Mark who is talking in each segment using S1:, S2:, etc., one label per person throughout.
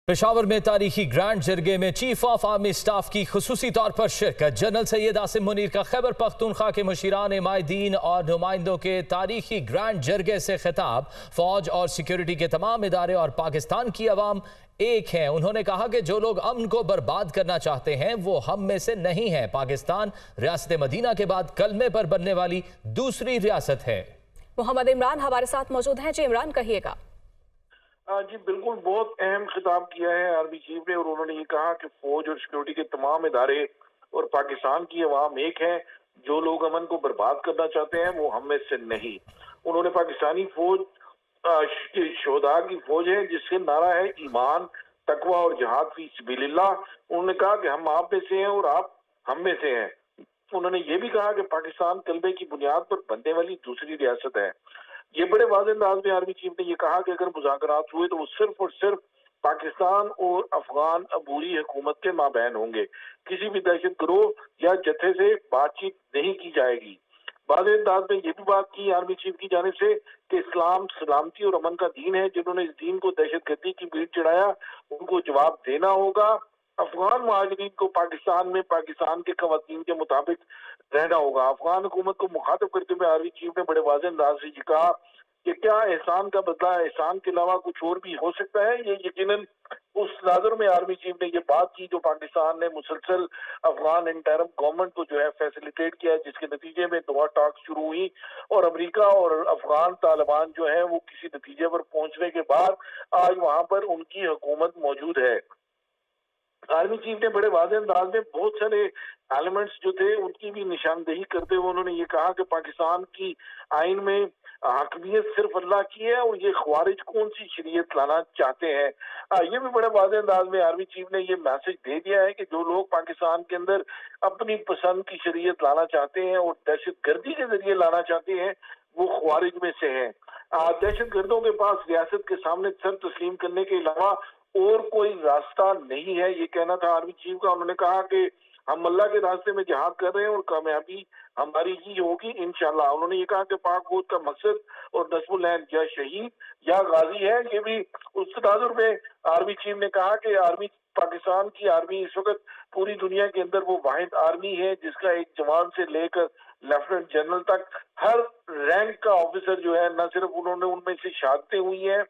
S1: पेशावर में तारीखी ग्रैंड जरगे में चीफ ऑफ आर्मी स्टाफ की खुसूसी तौर पर शिरकत। जनरल सैयद आसिम मुनीर का खैबर पख्तूनख्वा के मुशीरान माहिदीन और नुमाइंदों के तारीखी ग्रैंड जरगे से खिताब। फौज और सिक्योरिटी के तमाम इदारे और पाकिस्तान की अवाम एक हैं। उन्होंने कहा कि जो लोग अमन को बर्बाद करना चाहते हैं वो हम में से नहीं है। पाकिस्तान रियासत मदीना के बाद कलमे पर बनने वाली दूसरी रियासत है।
S2: मोहम्मद इमरान हमारे साथ मौजूद हैं। जी इमरान, कहिएगा।
S3: जी बिल्कुल, बहुत अहम खिताब किया है आर्मी चीफ ने और उन्होंने ये कहा कि फौज और सिक्योरिटी के तमाम इदारे और पाकिस्तान की अवाम एक है। जो लोग अमन को बर्बाद करना चाहते हैं वो हम में से नहीं। उन्होंने पाकिस्तानी फौज शोहदा की फौज है जिससे नारा है ईमान, तकवा और जहाद फी सबिलिल्लाह। उन्होंने कहा कि हम आप में से हैं और आप हम में से हैं। उन्होंने ये भी कहा कि पाकिस्तान कलमे की बुनियाद पर बनने वाली दूसरी रियासत है। ये बड़े वाज़ेह अंदाज में आर्मी चीफ ने ये कहा कि अगर मुज़ाकरात हुए तो वो सिर्फ और सिर्फ पाकिस्तान और अफगान अबूरी हुकूमत के माबैन होंगे। किसी भी दहशत गिरोह या जत्थे से बातचीत नहीं की जाएगी। वाज़ेह अंदाज में ये भी बात की आर्मी चीफ की जानिब से कि इस्लाम सलामती और अमन का दीन है। जिन्होंने इस दीन को दहशतगर्दी की भीड़ चढ़ाया उनको जवाब देना होगा। अफगान महाजरीन को पाकिस्तान में पाकिस्तान के कवानीन के मुताबिक रहना होगा। अफगान हुकूमत को मुखातिब करते हुए आर्मी चीफ ने बड़े वाज़ेह अंदाज से कहा कि क्या एहसान का बदला एहसान के अलावा कुछ और भी हो सकता है। ये यकीनन उस नाज़र में आर्मी चीफ ने ये बात की जो पाकिस्तान ने मुसलसल अफगान इंटरिम गवर्नमेंट को जो है फैसिलिटेट किया, जिसके नतीजे में दोहा टॉक शुरू हुई और अमेरिका और अफगान तालिबान जो है वो किसी नतीजे पर पहुंचने के बाद आज वहां पर उनकी हुकूमत मौजूद है। आर्मी चीफ ने बड़े वाज़ेह अंदाज में बहुत सारे एलिमेंट्स जो थे उनकी भी निशानदेही करते हुए उन्होंने ये कहा कि पाकिस्तान की आइन में हकमियत सिर्फ अल्लाह की है और ये ख्वारिज कौन सी शरीयत लाना चाहते हैं। ये भी बड़े वाज़ेह अंदाज में आर्मी चीफ ने ये मैसेज दे दिया है कि जो लोग पाकिस्तान के अंदर अपनी पसंद की शरीयत लाना चाहते हैं और दहशत गर्दी के जरिए लाना चाहते हैं वो ख्वारिज में से हैं। दहशत गर्दों के पास रियासत के सामने सर तस्लीम करने के अलावा और कोई रास्ता नहीं है, ये कहना था आर्मी चीफ का। उन्होंने कहा कि हम अल्लाह के रास्ते में जिहाद कर रहे हैं और कामयाबी हमारी ही होगी इंशाल्लाह। उन्होंने ये कहा कि पाक फौज का मकसद और नस्बुल हिंद या शहीद या गाजी है। ये भी उस तनाजुर में आर्मी चीफ ने कहा कि आर्मी पाकिस्तान की आर्मी इस वक्त पूरी दुनिया के अंदर वो वाहिद आर्मी है जिसका एक जवान से लेकर लेफ्टिनेंट जनरल तक हर रैंक का ऑफिसर जो है न सिर्फ उन्होंने उनमें से शहादतें हुई हैं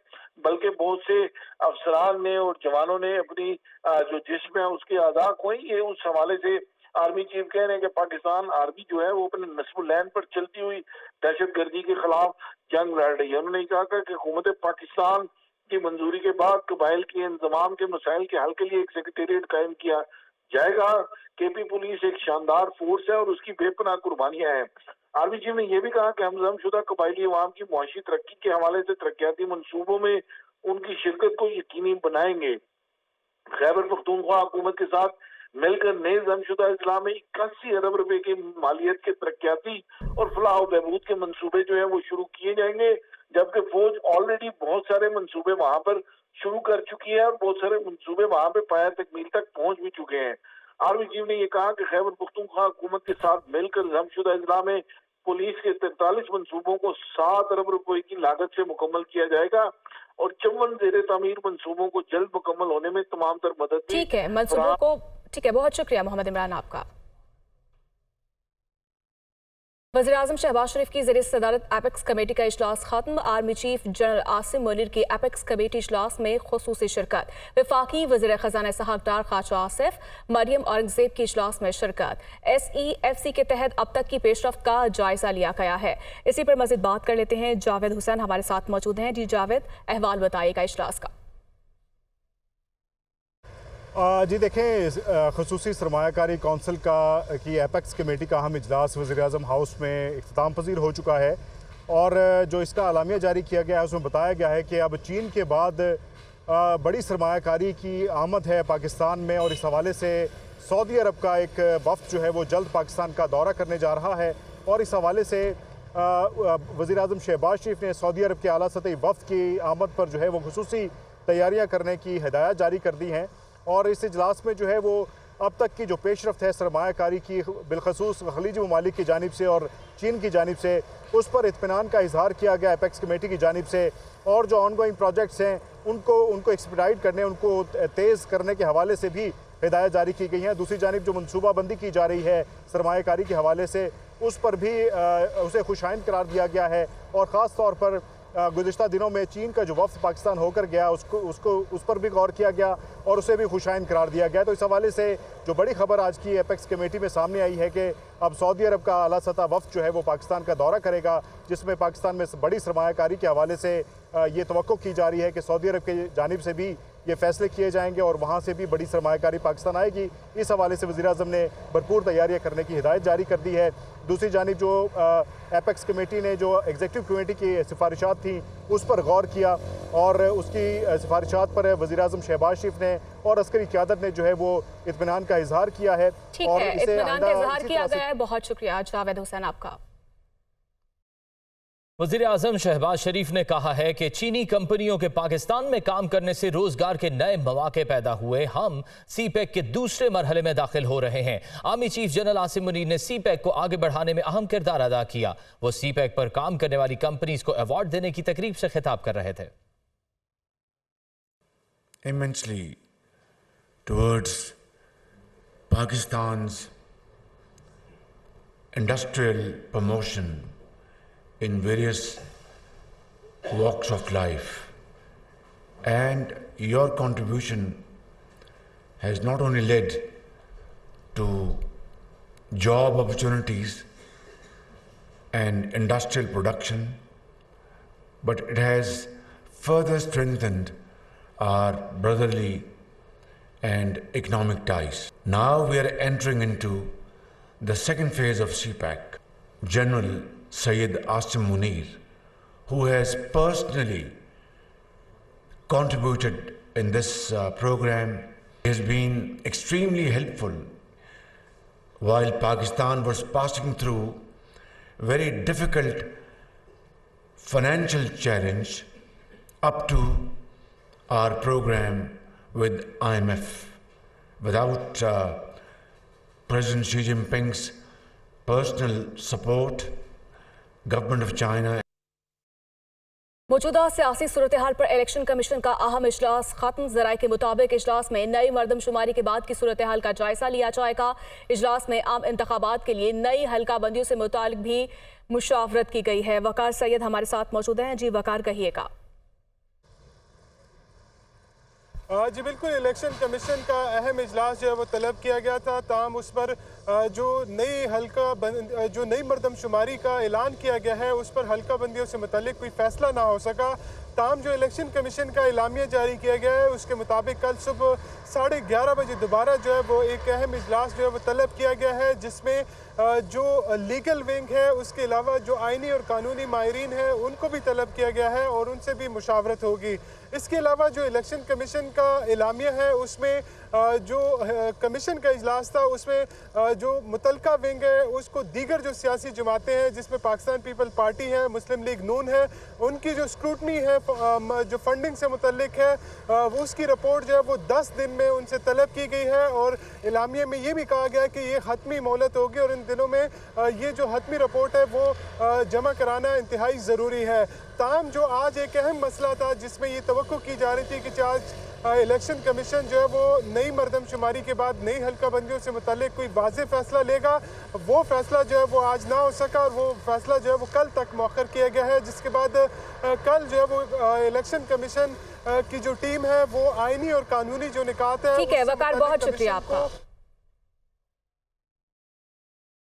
S3: बल्कि बहुत से अफसरान ने और जवानों ने अपनी जो जिस्म है उसके आज़ाद हुई। ये उस हवाले से आर्मी चीफ कह रहे हैं कि पाकिस्तान आर्मी जो है वो अपने नस्बुल हिंद पर चलती हुई दहशत गर्दी के खिलाफ जंग लड़ रही है। उन्होंने कहा कि हुकूमत पाकिस्तान की मंजूरी के बाद कबाइल के इंतजाम के मसाइल के हल के लिए एक सेक्रेटेरिएट कायम किया जाएगा। केपी पुलिस एक शानदार फोर्स है और उसकी बेपनाह कुर्बानियां हैं। आर्मी चीफ ने यह भी कहा कि हम जमशुदा कबायली अवाम की मुआशी तरक्की के हवाले से तरक्याती मनसूबों में उनकी शिरकत को यकीनी बनाएंगे। खैबर पख्तूनख्वा हुकूमत के साथ मिलकर नए जमशुदा इजला में 81 अरब रुपए के मालियत के तरक्याती और फलाह और बहबूद के मनसूबे जो है वो शुरू किए जाएंगे, जबकि फौज ऑलरेडी बहुत सारे मनसूबे वहां पर शुरू कर चुकी है और बहुत सारे मनसूबे वहां पे पाया तकमील तक पहुंच भी चुके हैं। आर्मी चीफ ने यह कहा कि खैबर पख्तूनख्वा हुकूमत के साथ मिलकर जमशुदा इजला में पुलिस के 43 मनसूबों को 7 अरब रुपए की लागत से मुकम्मल किया जाएगा और 54 ज़ेरे तामीर मनसूबों को जल्द मुकम्मल होने में तमाम तर मदद।
S2: ठीक है, मनसूबों को ठीक है, बहुत शुक्रिया मोहम्मद इमरान आपका। वज़ीर-ए-आज़म शहबाज शरीफ की ज़रिए सदारत एपेक्स कमेटी का इजलास खत्म। Army chief general Asim Munir की एपेक्स कमेटी इजलास में खुसूसी शिरकत। वफाकी वज़ीर ख़ज़ाना इसहाक़ डार ख्वाजा आसिफ मरियम औरंगज़ेब की इजलास में शिरकत। SEFC के तहत अब तक की पेशरफ्त का जायजा लिया गया है। इसी पर मज़ीद बात कर लेते हैं। जावेद हुसैन हमारे साथ मौजूद हैं। जी जावेद, अहवाल बताइएगा इजलास का।
S4: जी देखें, खसूसी सरमायाकारी कौंसिल की एपेक्स कमेटी का अहम इजलास वज़ीर-ए-आज़म हाउस में इख्तिताम पजीर हो चुका है और जो इसका अलामिया जारी किया गया है उसमें बताया गया है कि अब चीन के बाद बड़ी सरमायाकारी की आमद है पाकिस्तान में और इस हवाले से सऊदी अरब का एक वफ़द जो है वो जल्द पाकिस्तान का दौरा करने जा रहा है और इस हवाले से वज़ीर-ए-आज़म शहबाज शरीफ ने सऊदी अरब के आला सतही वफ़द की आमद पर जो है वो खुसूसी तैयारियाँ करने की हिदायत जारी कर दी हैं और इस इजलास में जो है वो अब तक की जो पेशरफ्त है सरमायाकारी की बिलखसूस खलीजी ममालिक की जानिब से और चीन की जानिब से उस पर इत्मीनान का इजहार किया गया एपेक्स कमेटी की जानिब से। और जो ऑनगोइंग प्रोजेक्ट्स हैं उनको एक्सपीडाइट करने, उनको तेज़ करने के हवाले से भी हिदायत जारी की गई हैं। दूसरी जानिब जो मनसूबाबंदी की जा रही है सरमायाकारी के हवाले से, उस पर भी उसे खुशाइन करार दिया गया है। और ख़ास तौर पर गुज़िश्ता दिनों में चीन का जो वफ़द पाकिस्तान होकर गया उस पर भी गौर किया गया और उसे भी खुशाइन करार दिया गया। तो इस हवाले से जो बड़ी खबर आज की एपेक्स कमेटी में सामने आई है कि अब सऊदी अरब का आला सतह वफ़द जो है वो पाकिस्तान का दौरा करेगा, जिसमें पाकिस्तान में बड़ी सरमायाकारी के हवाले से ये तवक्को की जा रही है कि सऊदी अरब की जानिब से भी ये फैसले किए जाएंगे और वहाँ से भी बड़ी सरमायाकारी पाकिस्तान आएगी। इस हवाले से वज़ीर-ए-आज़म ने भरपूर तैयारियाँ करने की हिदायत जारी कर दी है। दूसरी जानिब जो एपेक्स कमेटी ने जो एग्जीक्यूटिव कमेटी की सिफारिशात थी उस पर गौर किया और उसकी सिफारिशात पर वज़ीर-ए-आज़म शहबाज शरीफ ने और अस्करी क़यादत ने जो है वो इत्मीनान का इजहार किया है।
S2: ठीक है, इत्मीनान का इजहार किया गया है। बहुत शुक्रिया जावेद हुसैन आपका।
S1: वज़ीर-ए-आज़म शहबाज शरीफ ने कहा है कि चीनी कंपनियों के पाकिस्तान में काम करने से रोजगार के नए मौके पैदा हुए। हम सीपेक के दूसरे मरहले में दाखिल हो रहे हैं। Army chief general Asim Munir ने सीपेक को आगे बढ़ाने में अहम किरदार अदा किया। वो सीपेक पर काम करने वाली कंपनीज को अवार्ड देने की तकरीब से खिताब कर रहे थे।
S5: Immensely towards Pakistan's industrial promotion in various walks of life, and your contribution has not only led to job opportunities and industrial production, but it has further strengthened our brotherly and economic ties. Now we are entering into the second phase of CPEC. General Syed Asim Munir, who has personally contributed in this program, has been extremely helpful while Pakistan was passing through very difficult financial challenge up to our program with IMF. Without President Xi Jinping's personal support, Government of China.
S2: मौजूदा सियासी सूरत हाल पर election commission का अहम इजलास खत्म। ज़राए के मुताबिक इजलास में नई मरदमशुमारी के बाद की सूरत हाल का जायजा लिया जाएगा। इजलास में आम इंतखाबात के लिए नई हल्का बंदियों से मुतालिक भी मुशावरत की गई है। वकार सैयद हमारे साथ मौजूद हैं। जी वकार, कहिएगा।
S6: जी बिल्कुल, इलेक्शन कमीशन का अहम इजलास जो है वो तलब किया गया था, ताहम उस पर जो नई मरदमशुमारी का ऐलान किया गया है उस पर हल्का बंदियों से मुतालिक कोई फैसला ना हो सका। ताहम जो इलेक्शन कमीशन का एलामिया जारी किया गया है उसके मुताबिक कल सुबह 11:30 बजे दोबारा जो है वो एक अहम इजलास जो है वो तलब किया गया है, जिसमें जो लीगल विंग है उसके अलावा जो आइनी और कानूनी माहिरीन हैं उनको भी तलब किया गया है और उनसे भी मुशावरत होगी। इसके अलावा जो इलेक्शन कमीशन का एलामिया है उसमें जो कमीशन का इजलास था उसमें जो मुतलका विंग है उसको दीगर जो सियासी जमातें हैं जिसमें पाकिस्तान पीपल पार्टी है, मुस्लिम लीग नून है, उनकी जो स्क्रूटनी है जो फंडिंग से मुतल्लिक है उसकी रिपोर्ट जो है वो 10 दिन में उनसे तलब की गई है। और एलामिया में ये भी कहा गया कि ये हतमी मोहलत होगी और इन दिनों में ये जो हतमी रिपोर्ट है वो जमा कराना इंतहाई ज़रूरी है। ताहम जो आज एक अहम मसला था जिसमें ये तवक्को की जा रही थी कि आज इलेक्शन कमीशन जो है वो नई मरदमशुमारी के बाद नई हल्का बंदियों से मुतालिक कोई वाज़ेह फैसला लेगा, वो फैसला जो है वो आज ना हो सका और वो फैसला जो है वो कल तक मौखर किया गया है, जिसके बाद कल जो है वो इलेक्शन कमीशन की जो टीम है वो आइनी और कानूनी जो निकात है।
S2: ठीक है वकार, बहुत शुक्रिया आपका।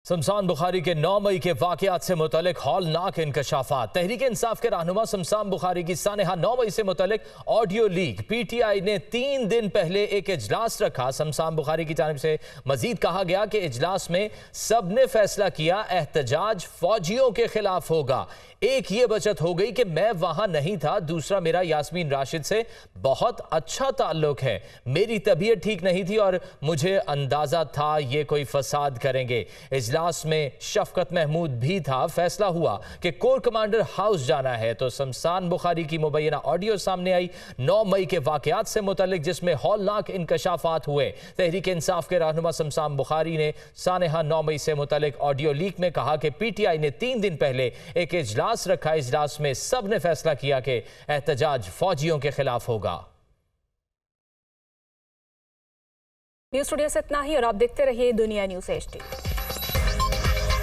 S1: शमशान बुखारी के 9 मई के वाक़यात से मुतल्लिक हौलनाक इंकशाफात। तहरीक इंसाफ के रहनुमा शमशान बुखारी की सानहा 9 मई से मुतल्लिक ऑडियो लीक। PTI ने 3 दिन पहले एक इजलास रखा। शमशान बुखारी की जानिब से मजीद कहा गया कि इजलास में सब ने फैसला किया एहतजाज फौजियों के खिलाफ होगा। एक ये बचत हो गई कि मैं वहां नहीं था, दूसरा मेरा यास्मीन राशिद से बहुत अच्छा ताल्लुक है, मेरी तबीयत ठीक नहीं थी और मुझे अंदाजा था ये कोई फसाद करेंगे। इजलास में शफकत महमूद भी था। फैसला हुआ कि कोर कमांडर हाउस जाना है तो शमशान बुखारी की मुबैना ऑडियो सामने आई 9 मई के वाकयात से मुतल्लिक, जिसमें हौलनाक इंकशाफात हुए। तहरीक इंसाफ के रहनुमा शमशान बुखारी ने सानहा 9 मई से मुतल्लिक ऑडियो लीक में कहा कि पीटीआई ने 3 दिन पहले एक इजलास रखा। इजलास में सब ने फैसला किया कि एहतजाज फौजियों के खिलाफ होगा।
S2: न्यूज़ स्टूडियो से इतना ही और आप देखते रहिए दुनिया न्यूज़ HD।